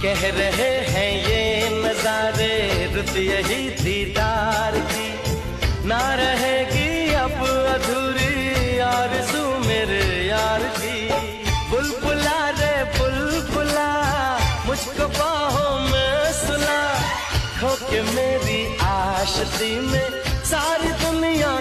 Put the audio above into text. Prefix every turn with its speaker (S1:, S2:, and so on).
S1: कह रहे हैं ये नजारे रुत यही दीदार की, ना रहेगी अब अधूरी आरज़ू मेरे यार की। बुलबुला रे बुलबुला मुझको बाहों में सुला, खो के मेरी आशिकी में सारी दुनिया